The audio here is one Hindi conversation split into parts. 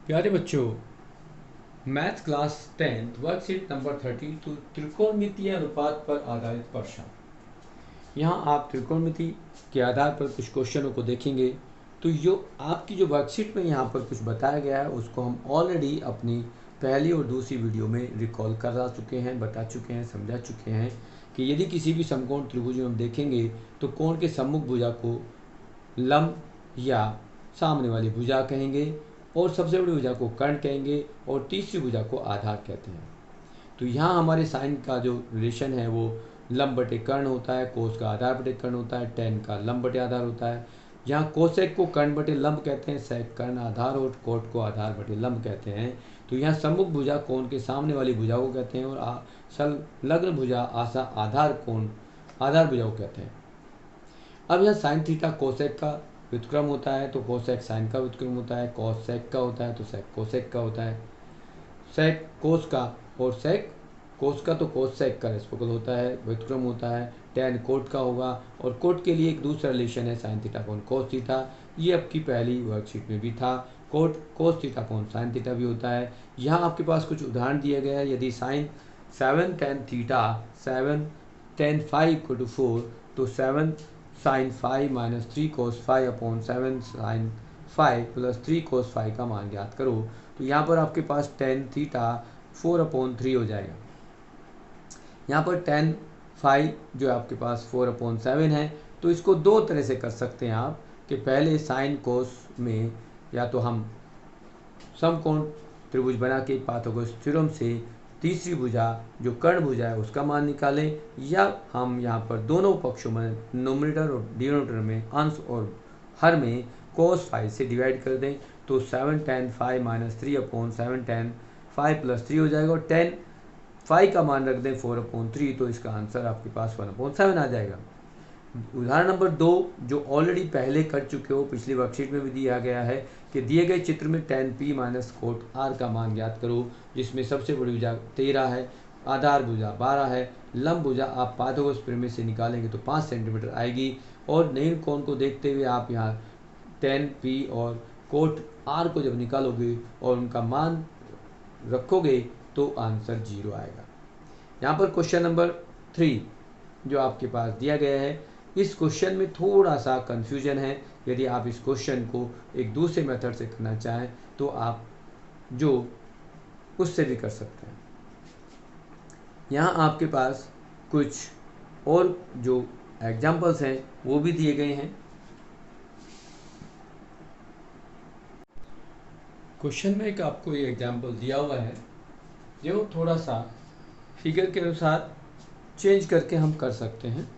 प्यारे बच्चों, मैथ क्लास 10 वर्कशीट नंबर 32 त्रिकोणमितीय अनुपात पर आधारित प्रश्न। यहाँ आप त्रिकोणमिति के आधार पर कुछ क्वेश्चनों को देखेंगे। तो जो आपकी जो वर्कशीट में यहाँ पर कुछ बताया गया है उसको हम ऑलरेडी अपनी पहली और दूसरी वीडियो में रिकॉल करा चुके हैं, बता चुके हैं, समझा चुके हैं कि यदि किसी भी समकोण त्रिभुज में हम देखेंगे तो कोण के सम्मुख भुजा को लंब या सामने वाली भुजा कहेंगे और सबसे बड़ी भुजा को कर्ण कहेंगे और तीसरी भुजा को आधार कहते हैं। तो यहाँ हमारे साइन का जो रिलेशन है वो लंब बटे कर्ण होता है, कोस का आधार बटे कर्ण होता है, टेन का लंब बटे आधार होता है। यहाँ कोसेक को कर्ण बटे लंब कहते हैं, सेक कर्ण आधार और कोट को आधार बटे लंब कहते हैं। तो यहाँ सम्मुख भुजा कोण के सामने वाली भुजा को कहते हैं और संलग्न भुजा आशा आधार कोण आधार भुजा को कहते हैं। अब यहाँ साइन थीटा कोसेक का व्युत्क्रम होता है तो कोसेक साइन का व्युत्क्रम होता है, कॉस सेक का होता है तो सेक कोसेक का होता है, सेक कोस का और सेक कोस का तो कोस सेक का रेसिप्रोकल होता है, व्युत्क्रम होता है। टेन कोट का होगा और कोट के लिए एक दूसरा रिलेशन है साइन थीटा कोण कोस थीटा, ये आपकी पहली वर्कशीट में भी था। कोट कोस थीटा कोण साइन थीटा भी होता है। यहाँ आपके पास कुछ उदाहरण दिए गए हैं। यदि sine 7 tan theta 7 tan five equal to 4 तो 7 sin 5 minus 3 cos 5 upon 7 sin 5 plus 3 cos 5 का मान ज्ञात करो। तो यहाँ पर आपके पास tan थीटा 4/3 हो जाएगा। यहाँ पर tan 5 जो आपके पास 4/7 है, तो इसको दो तरह से कर सकते हैं आप कि पहले साइन कोस में या तो हम समकोण त्रिभुज बना के पाइथागोरस थ्योरम से तीसरी भुजा जो कर्ण भुजा है उसका मान निकालें, या हम यहाँ पर दोनों पक्षों में नोमिनेटर और डिनोमिनेटर में अंश और हर में cos 5 से डिवाइड कर दें तो 7 tan 5 माइनस 3/7 tan 5 प्लस 3 हो जाएगा और tan 5 का मान रख दें 4/3 तो इसका आंसर आपके पास 1/7 आ जाएगा। उदाहरण नंबर 2 जो ऑलरेडी पहले कर चुके हो, पिछली वर्कशीट में भी दिया गया है कि दिए गए चित्र में tan p minus cot r का मान ज्ञात करो, जिसमें सबसे बड़ी भुजा 13 है, आधार भुजा 12 है, लंब भुजा आप पाइथागोरस प्रमेय से निकालेंगे तो 5 सेंटीमीटर आएगी। और नयन कोण को देखते हुए आप यहाँ tan p और कोट r को जब निकालोगे और उनका मान रखोगे तो आंसर 0 आएगा। यहाँ पर क्वेश्चन नंबर 3 जो आपके पास दिया गया है, इस क्वेश्चन में थोड़ा सा कंफ्यूजन है। यदि आप इस क्वेश्चन को एक दूसरे मेथड से करना चाहें तो आप जो उससे भी कर सकते हैं। यहाँ आपके पास कुछ और जो एग्जाम्पल्स हैं वो भी दिए गए हैं। क्वेश्चन में एक आपको ये एग्जाम्पल दिया हुआ है जो थोड़ा सा फिगर के अनुसार चेंज करके हम कर सकते हैं,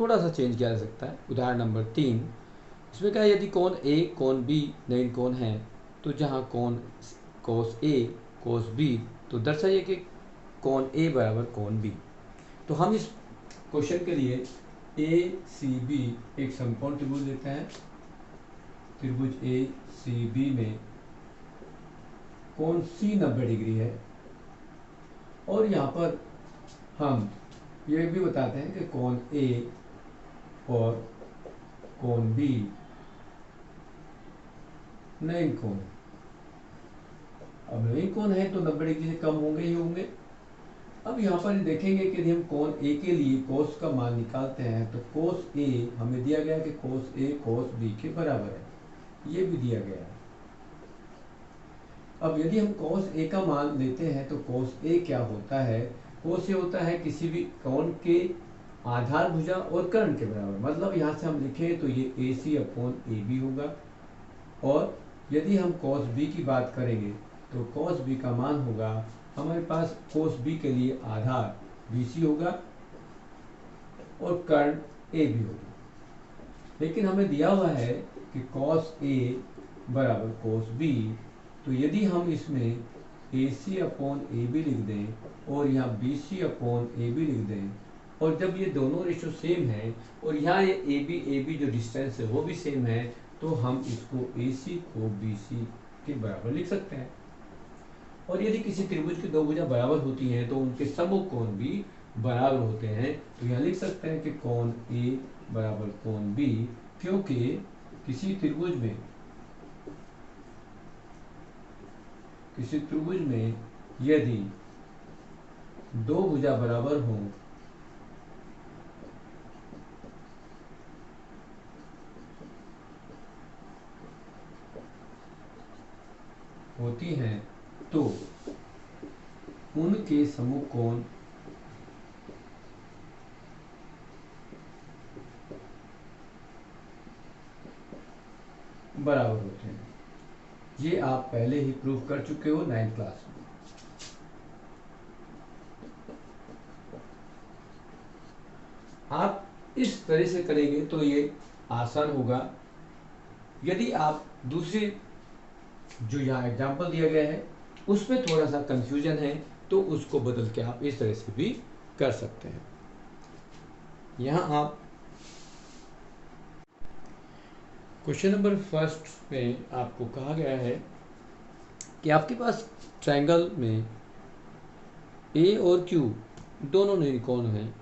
थोड़ा सा चेंज किया जा सकता है। उदाहरण नंबर 3, इसमें क्या है, यदि कोण ए कोण बी नयन कोण है तो जहाँ कोण कोस ए कोस बी तो दर्शाइए कि कोण ए बराबर कोण बी। तो हम इस क्वेश्चन के लिए ए सी बी एक समकोण त्रिभुज लेते हैं। त्रिभुज ए सी बी में कोण सी 90 डिग्री है और यहाँ पर हम ये भी बताते हैं कि कोण ए और कोण बी नयन कोण। अब नयन कोण है तो 90 डिग्री से कम होंगे ही होंगे। अब यहाँ पर देखेंगे कि यदि हम कोण ए के लिए कोस का मान निकालते हैं तो कोस ए हमें दिया गया कि कोस ए कोस बी के बराबर है, ये भी दिया गया है। अब यदि हम कोस ए का मान लेते हैं तो कोस ए क्या होता है, कोस ए होता है किसी भी कोण के आधार भुजा और कर्ण के बराबर। मतलब यहाँ से हम लिखें तो ये ए सी अपॉन ए बी होगा। और यदि हम cos b की बात करेंगे तो cos b का मान होगा हमारे पास cos b के लिए आधार BC होगा और कर्ण AB होगा। लेकिन हमें दिया हुआ है कि cos A बराबर cos B, तो यदि हम इसमें AC अपॉन AB लिख दें और यहाँ BC अपॉन AB लिख दें और जब ये दोनों रेशो सेम है और यहाँ ये AB जो डिस्टेंस है वो भी सेम है तो हम इसको AC को BC के बराबर लिख सकते हैं। और यदि किसी त्रिभुज की दो भुजा बराबर होती हैं तो उनके सम्मुख कोण भी बराबर होते हैं। तो यहाँ लिख सकते हैं कि कोण A बराबर कोण B, क्योंकि किसी त्रिभुज में किसी त्रिभुज में यदि दो भुजा बराबर हों होती हैं तो उनके समूह कोण बराबर होते हैं। ये आप पहले ही प्रूव कर चुके हो 9th क्लास में। आप इस तरह से करेंगे तो ये आसान होगा। यदि आप दूसरे जो यहाँ एग्जाम्पल दिया गया है उसमें थोड़ा सा कंफ्यूजन है तो उसको बदल के आप इस तरह से भी कर सकते हैं। यहाँ आप क्वेश्चन नंबर फर्स्ट में आपको कहा गया है कि आपके पास ट्रायंगल में ए और क्यू दोनों निकोण हैं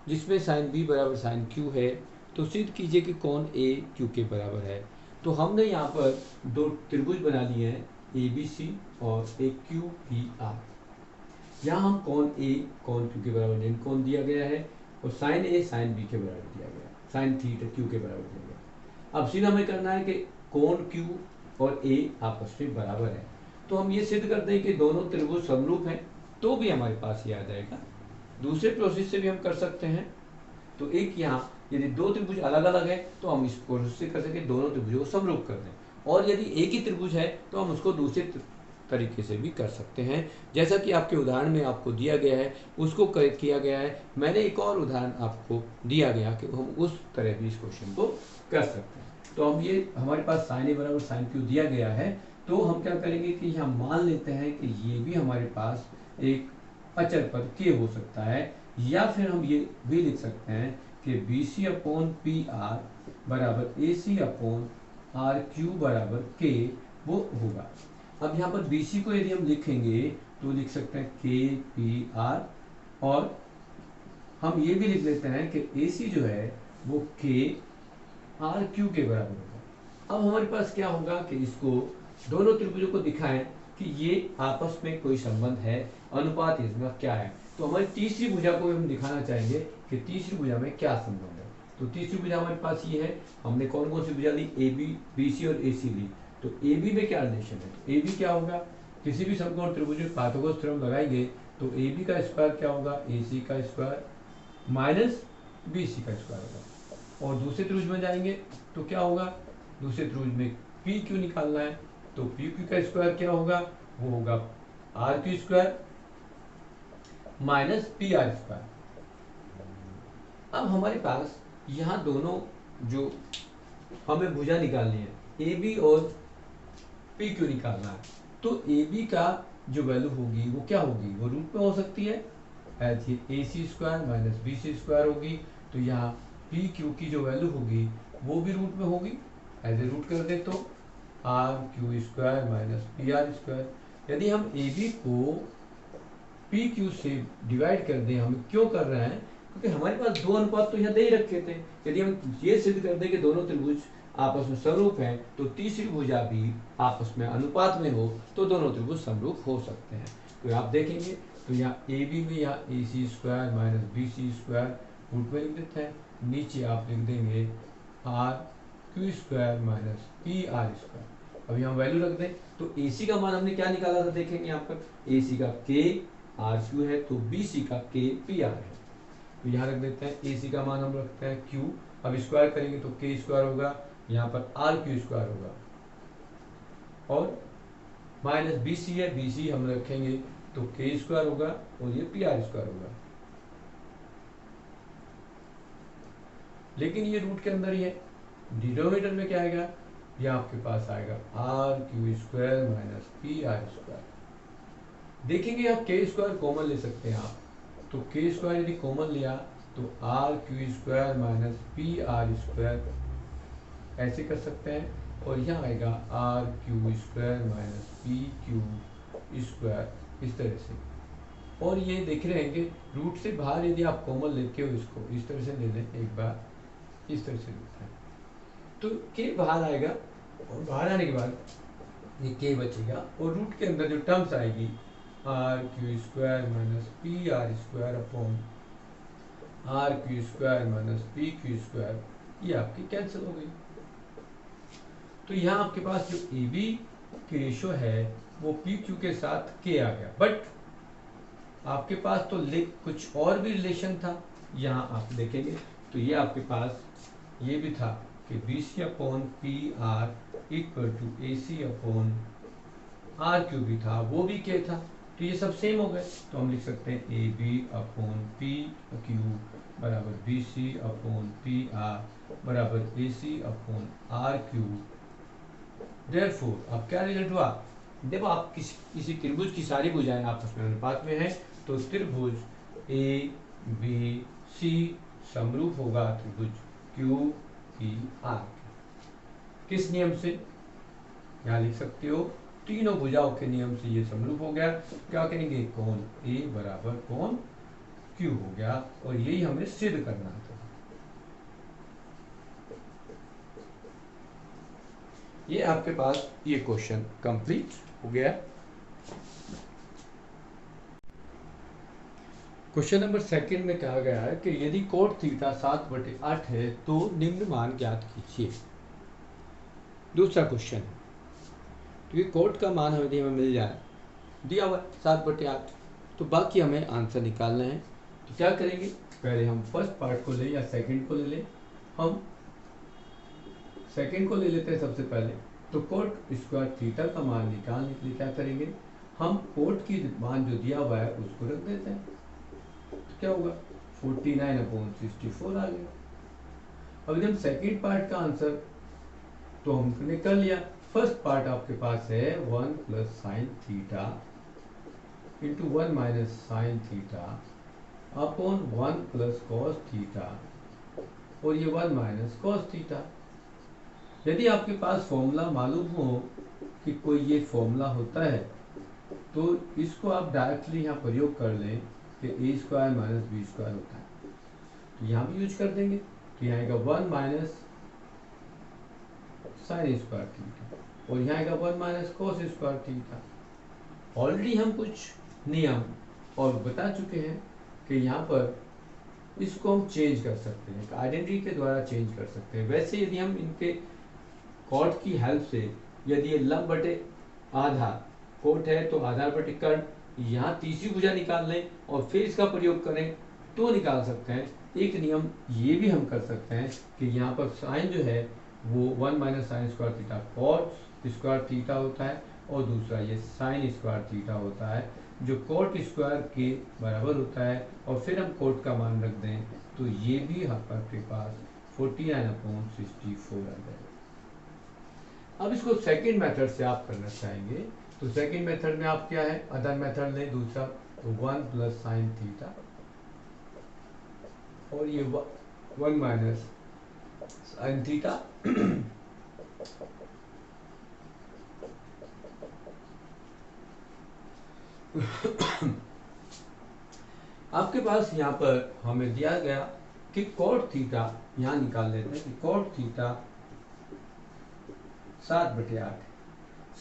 जिसमें साइन बी बराबर साइन क्यू है, तो सिद्ध कीजिए कि कोण ए क्यू के बराबर है। तो हमने यहाँ पर दो त्रिभुज बना लिए हैं, ए बी सी और ए क्यू पी आर। यहाँ हम कोण ए कोण क्यू के बराबर निकोण दिया गया है और साइन ए साइन बी के बराबर दिया गया है, साइन थीटा क्यू के बराबर दिया गया। अब सीधा हमें करना है कि कोण क्यू और ए आपस में बराबर है। तो हम ये सिद्ध करते हैं कि दोनों त्रिभुज समरूप हैं, तो भी हमारे पास ये आ जाएगा। दूसरे प्रोसेस से भी हम कर सकते हैं। तो एक यहाँ यदि दो त्रिभुज अलग अलग है तो हम इस प्रोसेस से कर सकते हैं, दोनों त्रिभुजों को समरूप कर दें। और यदि एक ही त्रिभुज है तो हम उसको दूसरे तरीके से भी कर सकते हैं, जैसा कि आपके उदाहरण में आपको दिया गया है उसको किया गया है। मैंने एक और उदाहरण आपको दिया गया कि हम उस तरह भी इस क्वेश्चन को कर सकते हैं। तो हम ये हमारे पास साइन ए बराबर साइन क्यू दिया गया है, तो हम क्या करेंगे कि यहाँ मान लेते हैं कि ये भी हमारे पास एक अचर पद के हो सकता है, या फिर हम ये भी लिख सकते हैं कि B C upon P R बराबर A C upon R Q बराबर के वो होगा। अब यहाँ पर बी सी को यदि हम लिखेंगे तो लिख सकते हैं के पी आर, और हम ये भी लिख लेते हैं कि ए सी जो है वो के आर क्यू के बराबर होगा। अब हमारे पास क्या होगा कि इसको दोनों त्रिभुजों को दिखाएं कि ये आपस में कोई संबंध है, अनुपात इसका क्या है। तो हमारी तीसरी भुजा को हम दिखाना चाहेंगे कि तीसरी भुजा में क्या संबंध है। तो तीसरी भुजा हमारे पास ये है, हमने कौन कौन सी भुजा ली, ए बी बी सी और ए सी ली। तो ए बी में क्या रिलेशन है, तो ए बी क्या होगा, किसी भी समकोण त्रिभुज में पाइथागोरस थ्योरम लगाएंगे तो ए बी का स्क्वायर क्या होगा, ए सी का स्क्वायर माइनस बी सी का स्क्वायर होगा। और दूसरे त्रिभुज में जाएंगे तो क्या होगा, दूसरे त्रिभुज में पी क्यू निकालना है तो पी क्यू का स्क्वायर क्या होगा, वो होगा R Q square minus P R square. अब हमारे पास यहाँ दोनों जो हमें भुजा निकालनी है, ए बी और पी क्यू निकालना है, तो ए बी का जो वैल्यू होगी वो क्या होगी, वो रूट में हो सकती है, A C square minus B C square होगी। तो यहाँ पी क्यू की जो वैल्यू होगी वो भी रूट में होगी, एज ए रूट कर दे तो R Q square minus P R square. यदि हम ए बी को पी क्यू से डिवाइड कर दें, हम क्यों कर रहे हैं, क्योंकि हमारे पास दो अनुपात तो यहाँ दे ही रखे थे। यदि हम ये सिद्ध कर दें कि दोनों त्रिभुज आपस में समरूप हैं तो तीसरी भुजा भी आपस में अनुपात में हो तो दोनों त्रिभुज समरूप हो सकते हैं। तो आप देखेंगे तो यहाँ ए बी में यहाँ A C square minus B C square root में लिख देते हैं, नीचे आप लिख देंगे R Q square minus P R square. अब यहाँ वैल्यू रख दें तो ए सी का मान हमने क्या निकाला था, देखेंगे यहाँ पर ए सी का के आर क्यू है तो बी सी का के पी आर है। तो यहाँ रख देते हैं ए सी का मान हम रखते हैं क्यू, अब स्क्वायर करेंगे तो के स्क्वायर होगा, यहाँ पर आर क्यू स्क्वायर होगा, और माइनस बी सी है, बी सी हम रखेंगे तो के स्क्वायर होगा और ये पी आर स्क्वायर होगा। लेकिन ये रूट के अंदर ही है, डिनोमिनेटर में क्या आएगा, ये आपके पास आएगा R Q square minus P R square. देखेंगे आप के स्क्वायर कॉमन ले सकते हैं आप, तो के स्क्वायर यदि कॉमन लिया तो R Q square minus P R square ऐसे कर सकते हैं, और यहाँ आएगा R Q square minus P Q square इस तरह से। और ये देख रहे हैं कि रूट से बाहर यदि आप कॉमन लेते हो इसको इस तरह से ले लें, एक बार इस तरह से लेते हैं तो के बाहर आएगा, और बाहर आने के बाद ये के बचेगा और रूट के अंदर जो टर्म्स आएगी R Q square minus P R square upon R Q square minus P Q square, ये आपकी कैंसिल हो गई। तो यहाँ आपके पास जो ए बी की रेशो है वो पी क्यू के साथ के आ गया, बट आपके पास तो कुछ और भी रिलेशन था। यहाँ आप देखेंगे तो ये आपके पास ये भी था कि B C upon P R equal to A C upon R Q भी था, वो भी के था, तो ये सब सेम हो गए। तो हम लिख सकते हैं A B upon P Q बराबर B C upon P R बराबर A C upon R Q. Therefore अब क्या रिजल्ट हुआ, जब आप किसी त्रिभुज की सारी भुजाएं आपस में अनुपात में है तो त्रिभुज ए बी सी समरूप होगा त्रिभुज क्यू पी आर। किस नियम से, यहाँ लिख सकते हो तीनों भुजाओं के नियम से ये समरूप हो गया। क्या कहेंगे, कोण ए बराबर कोण क्यू हो गया, और यही हमें सिद्ध करना था। ये आपके पास ये क्वेश्चन कंप्लीट हो गया। क्वेश्चन नंबर सेकंड में कहा गया है कि यदि कोट थीटा 7/8 है तो निम्न मान ज्ञात कीजिए। दूसरा क्वेश्चन है, तो ये कोट का मान यदि हमें मिल जाए, दिया हुआ 7/8, तो बाकी हमें आंसर निकालना है। तो क्या करेंगे, पहले हम फर्स्ट पार्ट को ले या सेकंड को ले लें। हम सेकंड को ले लेते हैं सबसे पहले। तो कोट स्क्वायर थीटा का मान निकालने के लिए क्या करेंगे, हम कोट की मान जो दिया हुआ है उसको रख देते हैं। तो क्या होगा, 49/64 आ गया। अब जब सेकंड पार्ट का आंसर तो हमने कर लिया। फर्स्ट पार्ट आपके पास है 1 plus sine theta into 1 minus sine theta upon 1 plus cos theta, और ये 1 माइनस कॉस थीटा। यदि आपके पास फॉर्मूला मालूम हो कि कोई ये फॉर्मूला होता है तो इसको आप डायरेक्टली यहाँ प्रयोग कर लें कि ए स्क्वायर माइनस बी स्क्वायर होता है, तो यहाँ भी यूज कर देंगे। तो यहाँ आएगा 1 माइनस साइन स्क्वायर थीटा, और यहाँ आएगा 1 minus cos square theta. Already हम कुछ नियम और बता चुके हैं कि यहाँ पर इसको हम चेंज कर सकते हैं, आइडेंटिटी के द्वारा चेंज कर सकते हैं। वैसे यदि हम इनके कॉट की हेल्प से, यदि ये लंब बटे आधार कोट है तो आधार बटे कर्ण, यहाँ तीसरी भुजा निकाल लें और फिर इसका प्रयोग करें तो निकाल सकते हैं। एक नियम ये भी हम कर सकते हैं कि यहाँ पर साइन जो है वो 1 minus sine square theta cot square theta होता है, और दूसरा ये साइन स्क्वायर थीटा होता है जो कोट स्क्वायर के बराबर होता है, और फिर हम कोट का मान रख दें तो ये भी आपके पास 49/64 आ जाएगा। अब इसको सेकंड मेथड से आप करना चाहेंगे तो सेकंड मेथड में आप क्या है, अदर मेथड लें दूसरा, तो 1 प्लस साइन थीटा और ये 1 माइनस साइन थीटा आपके पास यहाँ पर हमें दिया गया कि कोट थीटा, यहाँ निकाल लेते हैं कि कोट थीटा 7/8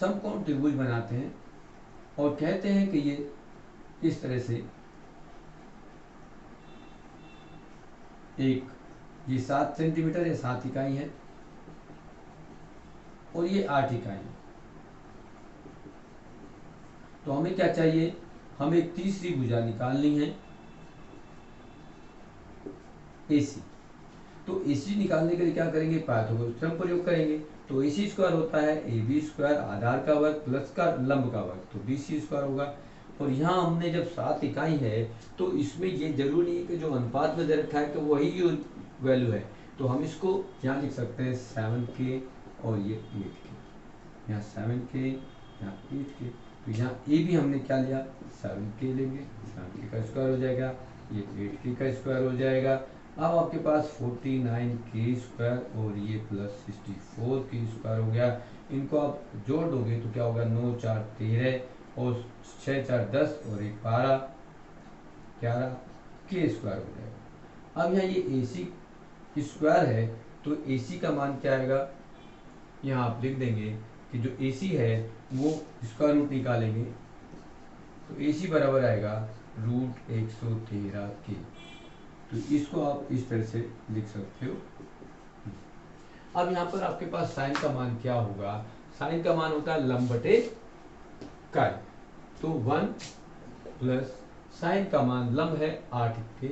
समकोण त्रिभुज बनाते हैं और कहते हैं कि ये इस तरह से एक ये 7 सेंटीमीटर या 7 इकाई है और ये 8 इकाई है। तो हमें क्या चाहिए, हमें एक तीसरी भुजा निकालनी है AC। तो AC निकालने के लिए क्या करेंगे, पाइथागोरस थ्योरम प्रयोग करेंगे। तो AC स्क्वायर होता है AB स्क्वायर आधार का वर्ग प्लस का लंब का वर्ग, तो BC स्क्वायर होगा। और यहाँ हमने जब 7 इकाई है तो इसमें ये जरूरी नहीं है कि जो अनुपात में दे रखा है कि वही वैल्यू है, तो हम इसको यहाँ लिख सकते हैं 7K और ये 8K, यहाँ 7K यहाँ 8K। तो यहाँ A भी हमने क्या लिया, 7K लेंगे, 7K का स्क्वायर हो जाएगा, ये 8K का स्क्वायर हो जाएगा। अब आपके पास 49K स्क्वायर और ये प्लस 64K स्क्वायर हो गया। इनको आप जोड़ दोगे तो क्या होगा, 9 4 13 और 6 4 10 और 1 12 11 K स्क्वायर हो जाएगा। अब यहाँ ये AC स्क्वायर है तो AC का मान क्या आएगा, यहाँ आप लिख देंगे कि जो AC है वो स्क्वायर रूट निकालेंगे तो AC बराबर आएगा रूट 113 के। तो इसको आप इस तरह से लिख सकते हो। अब यहाँ पर आपके पास साइन का मान क्या होगा? साइन का मान होता है लंब बटे काय। तो 1 प्लस साइन का मान लंब है 8 के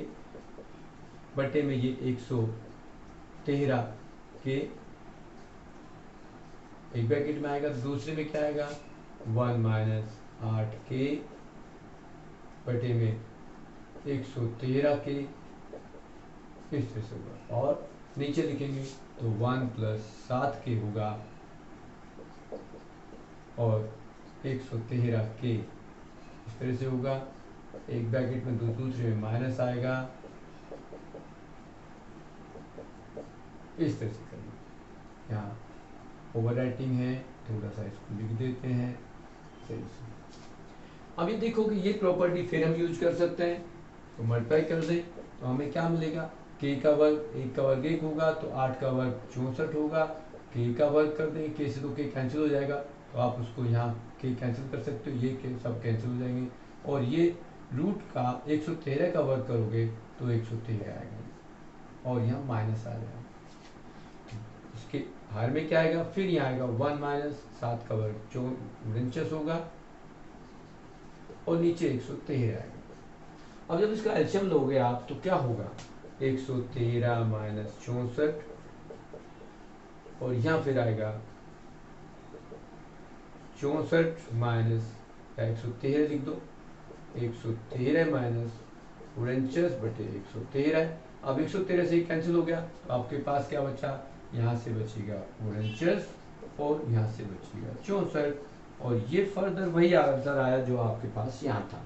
बटे में ये 113 के, एक ब्रैकेट में आएगा। दूसरे में क्या आएगा? 1 माइनस 8 के बटे में 113 के, इस तरह से होगा। और नीचे लिखेंगे तो 1 प्लस 7 के होगा और 113 के, इस तरह से होगा। एक ब्रैकेट में दूसरे में माइनस आएगा, इस तरह से करेंगे। यहाँ ओवर राइटिंग है, थोड़ा सा इसको लिख देते हैं सही से। अब ये देखो कि ये प्रॉपर्टी फिर हम यूज कर सकते हैं, तो मल्टीप्लाई कर दें तो हमें क्या मिलेगा? k का वर्ग, 1 का वर्ग 1 होगा तो 8 का वर्ग 64 होगा। k का वर्ग कर दें, k से तो k कैंसिल हो जाएगा, तो आप उसको यहाँ k कैंसिल कर सकते हो, ये k सब कैंसिल हो जाएंगे। और ये रूट का 113 का वर्ग करोगे तो 113 आएगा और यहाँ माइनस आ जाएगा। इसके हर में क्या आएगा? फिर यहाँ आएगा 1 माइनस 7 का वर्ग 49 होगा और नीचे 113 आएगा। अब जब इसका एलसीएम लोगे आप तो क्या होगा? 113 माइनस 64 और यहाँ फिर आएगा 64 माइनस 113 लिख दो, 113 माइनस 49 बटे 113। अब 113 से ही कैंसिल हो गया तो आपके पास क्या बचा? यहाँ से बचेगा 49 और यहाँ से बचेगा 64 और ये फर्दर वही आंसर आया जो आपके पास यहाँ था।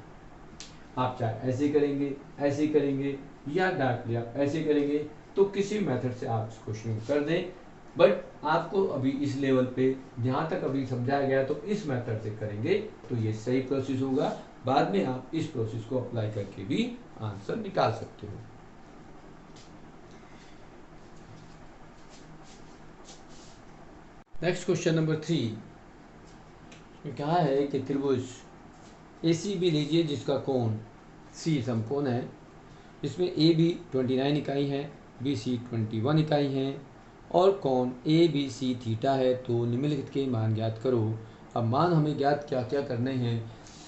आप चाहे ऐसे करेंगे, ऐसे करेंगे या डायरेक्टली आप ऐसे करेंगे, तो किसी मेथड से आप इस क्वेश्चन को कर दें। बट आपको अभी इस लेवल पे जहाँ तक अभी समझाया गया तो इस मेथड से करेंगे तो ये सही प्रोसेस होगा। बाद में आप इस प्रोसेस को अप्लाई करके भी आंसर निकाल सकते हो। नेक्स्ट क्वेश्चन नंबर 3 क्या है कि त्रिभुज ACB लीजिए जिसका कोण C समकोण है, इसमें AB 29 इकाई है, BC 21 इकाई है और कोण ABC थीटा है। तो निम्नलिखित के मान ज्ञात करो। अब मान हमें ज्ञात क्या क्या करने हैं?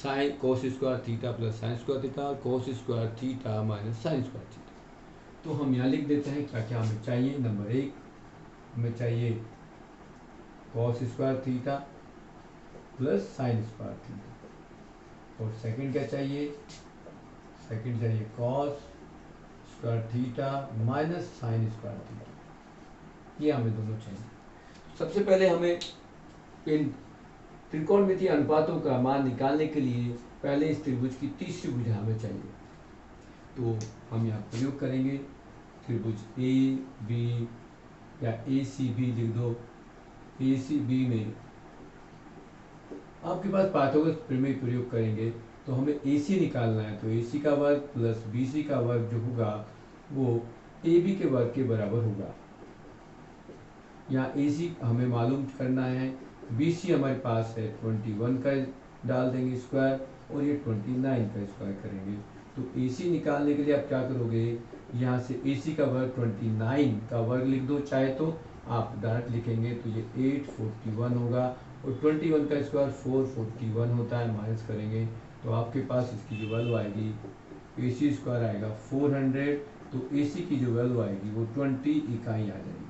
Sine cos square theta plus sine square theta और cos square theta minus sine square theta. तो हम यहाँ लिख देते हैं क्या क्या हमें चाहिए। नंबर 1 हमें चाहिए कोस square theta plus sine square theta और सेकंड क्या चाहिए? सेकंड चाहिए cos square theta minus sine square theta, ये हमें दोनों चाहिए। सबसे पहले हमें इन त्रिकोणमितीय अनुपातों का मान निकालने के लिए पहले इस त्रिभुज की तीसरी भुजा हमें चाहिए। तो हम यहाँ प्रयोग करेंगे त्रिभुज AB या ACB लिख दो। ACB में आपके पास पाइथागोरस प्रमेय प्रयोग करेंगे तो हमें AC निकालना है, तो AC का वर्ग प्लस BC का वर्ग जो होगा वो AB के वर्ग के बराबर होगा। यहाँ AC हमें मालूम करना है, BC हमारे पास है 21 का डाल देंगे स्क्वायर और ये 29 का स्क्वायर करेंगे। तो AC निकालने के लिए आप क्या करोगे? यहाँ से AC का वर्ग 29 का वर्ग लिख दो, चाहे तो आप डायरेक्ट लिखेंगे तो ये 841 होगा और 21 का स्क्वायर 441 होता है, माइनस करेंगे तो आपके पास इसकी जो वैल्यू आएगी AC स्क्वायर आएगा 400। तो AC की जो वैल्यू आएगी वो 20 इकाई आ जाएगी।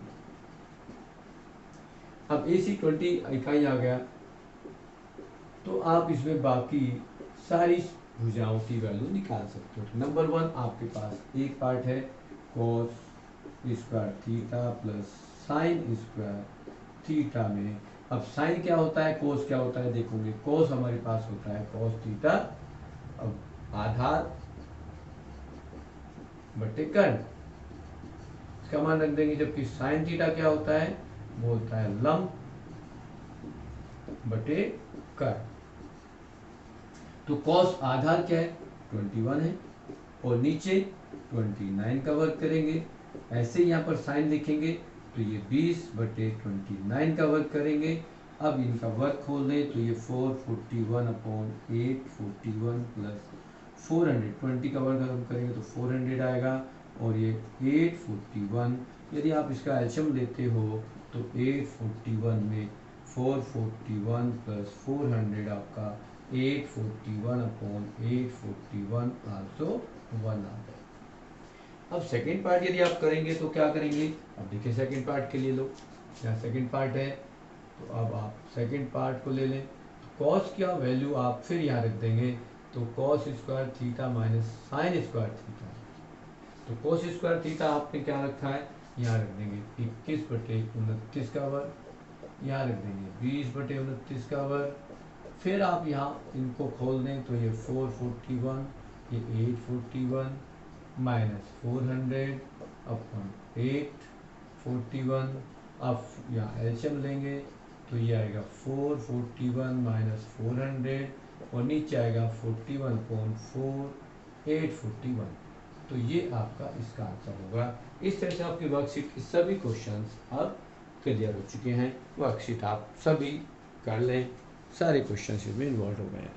अब AC 20 इकाई आ गया तो आप इसमें बाकी सारी भुजाओं की वैल्यू निकाल सकते हो। तो नंबर 1 आपके पास एक पार्ट है कोस square theta plus sine square theta में। अब साइन क्या होता है, कोस क्या होता है देखोगे। कोस हमारे पास होता है कोस थीटा, अब आधार बटे कर्ण, इसका मान रख देंगे। जबकि साइन थीटा क्या होता है, वो होता है लंब बटे कर्ण। तो कॉस आधार क्या है 21 है और नीचे 29 का वर्ग करेंगे। ऐसे यहाँ पर साइन लिखेंगे तो ये 20 बटे 29 का वर्ग करेंगे अब इनका वर्क खोल दें तो ये 441/841 प्लस 420 का वर्ग हम करेंगे तो 400 आएगा, और ये 841 यदि आप इसका एल्शियम लेते हो तो 841 में 441 प्लस 400 आपका 841/841 आल्सो 1 आ गया। अब सेकेंड पार्ट यदि आप करेंगे तो क्या करेंगे, अब देखिए सेकेंड पार्ट के लिए लो, यहाँ सेकेंड पार्ट है तो अब आप सेकेंड पार्ट को ले लें। कॉस क्या वैल्यू आप फिर यहाँ रख देंगे, तो cos square theta minus sine square theta, तो कोस स्क्वायर थीटा आपने क्या रखा है, यहाँ रख देंगे 21/29 का वर्ग, यहाँ रख देंगे 20/29 का वर्ग। फिर आप यहाँ इनको खोल दें तो ये 441, ये 841 माइनस 400/841। अब यहाँ एल्शियम लेंगे तो ये आएगा 441 माइनस 400, और नीचे आएगा 41/4 841। तो ये आपका इसका आंसर होगा। इस तरह से आपकी वर्कशीट के सभी क्वेश्चंस अब क्लियर हो चुके हैं। वर्कशीट आप सभी कर लें, सारे क्वेश्चंस इसमें इन्वॉल्व हो गए हैं।